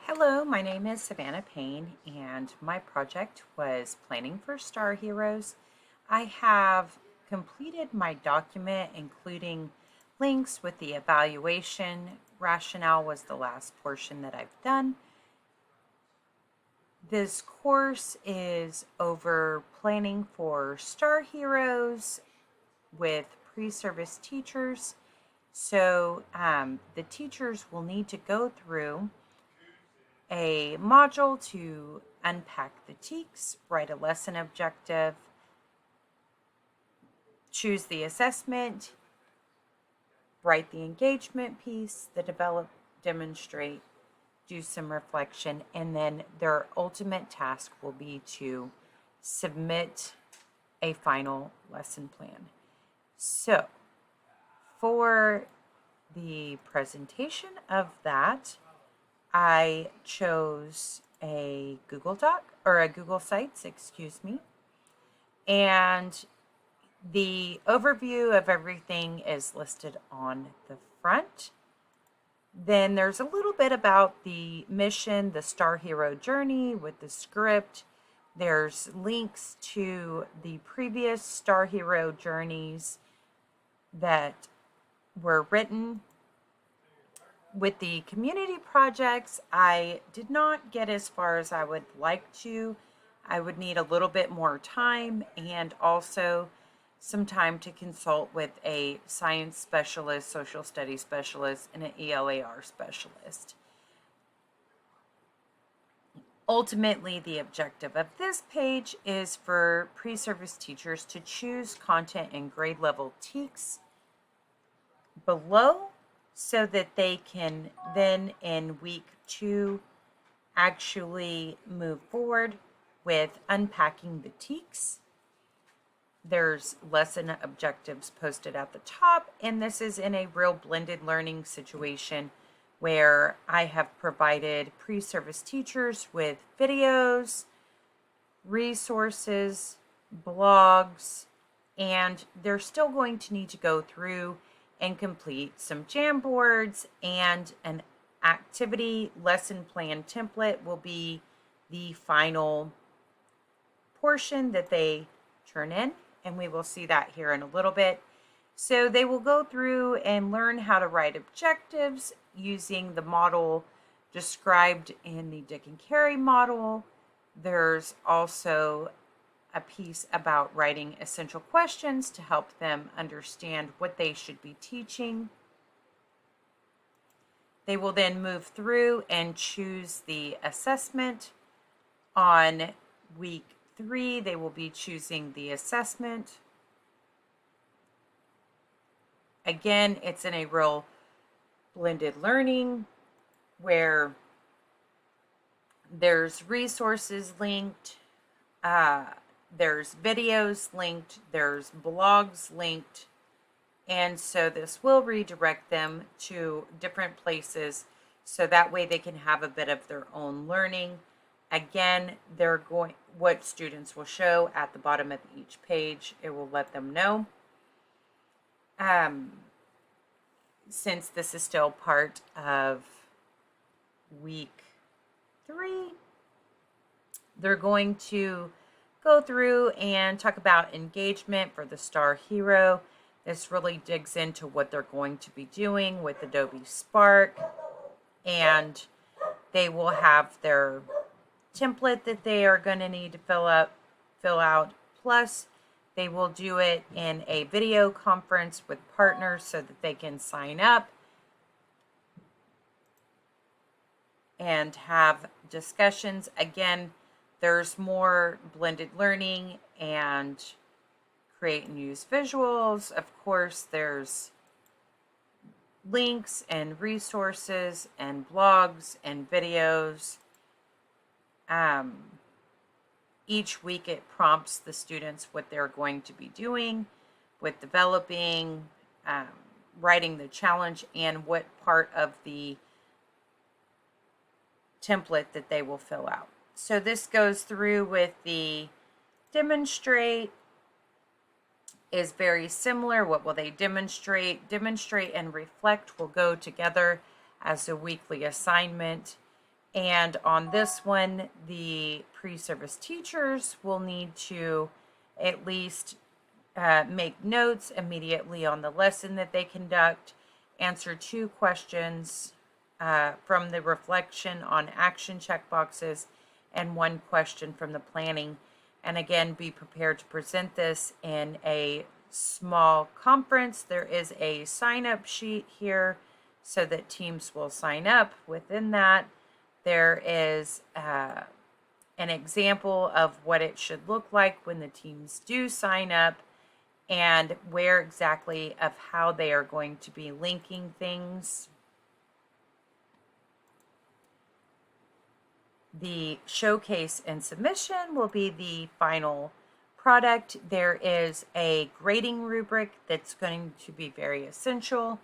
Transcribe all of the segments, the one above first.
Hello, my name is S.Payne, and my project was Planning for Star Heroes. I have completed my document, including links with the evaluation. Rationale was the last portion that I've done. This course is over planning for star heroes with pre-service teachers. So the teachers will need to go through a module to unpack the TEKS, write a lesson objective, choose the assessment, write the engagement piece, the develop, demonstrate, do some reflection, and then their ultimate task will be to submit a final lesson plan. So, for the presentation of that, I chose a Google Doc or a Google Sites, excuse me. And the overview of everything is listed on the front. Then there's a little bit about the mission, the Star Hero journey with the script. There's links to the previous Star Hero journeys that were written. With the community projects, I did not get as far as I would like to. I would need a little bit more time and also some time to consult with a science specialist, social studies specialist, and an ELAR specialist. Ultimately, the objective of this page is for pre-service teachers to choose content and grade level TEKS below so that they can then in week 2 actually move forward with unpacking the TEKS. There's lesson objectives posted at the top, and this is in a real blended learning situation where I have provided pre-service teachers with videos, resources, blogs, and they're still going to need to go through and complete some Jamboards, and an activity lesson plan template will be the final portion that they turn in, and we will see that here in a little bit. So they will go through and learn how to write objectives using the model described in the Dick and Carey model. There's also a piece about writing essential questions to help them understand what they should be teaching. They will then move through and choose the assessment. On week 3, they will be choosing the assessment. Again, it's in a real blended learning where there's resources linked, there's videos linked, there's blogs linked, and so this will redirect them to different places so that way they can have a bit of their own learning. Again, what students will show at the bottom of each page, it will let them know. Since this is still part of week 3, they're going to go through and talk about engagement for the Star Hero. This really digs into what they're going to be doing with Adobe Spark, and they will have their template that they are going to need to fill out, plus they will do it in a video conference with partners so that they can sign up and have discussions. Again, there's more blended learning and create and use visuals. Of course, there's links and resources and blogs and videos. Each week it prompts the students what they're going to be doing with developing, writing the challenge, and what part of the template that they will fill out. So this goes through with the demonstrate is very similar. What will they demonstrate? Demonstrate and reflect will go together as a weekly assignment. And on this one, the pre-service teachers will need to at least make notes immediately on the lesson that they conduct, answer 2 questions from the reflection on action checkboxes, and 1 question from the planning. And again, be prepared to present this in a small conference. There is a sign-up sheet here so that teams will sign up. Within that, there is an example of what it should look like when the teams do sign up, and where exactly of how they are going to be linking things. The showcase and submission will be the final product. There is a grading rubric that's going to be very essential,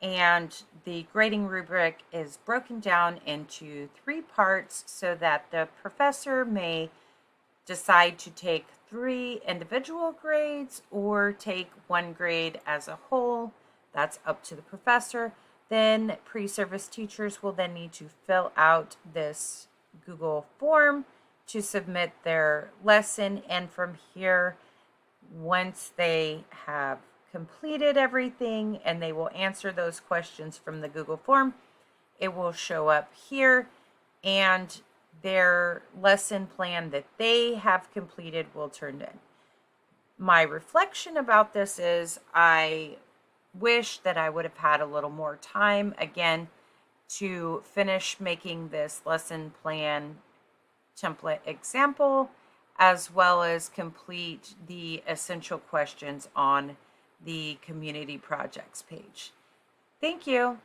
and the grading rubric is broken down into 3 parts so that the professor may decide to take 3 individual grades or take 1 grade as a whole. That's up to the professor. Then pre-service teachers will then need to fill out this Google form to submit their lesson, and from here, once they have completed everything and they will answer those questions from the Google form, it will show up here, and their lesson plan that they have completed will turn in. My reflection about this is I wish that I would have had a little more time again to finish making this lesson plan template example, as well as complete the essential questions on the community projects page. Thank you.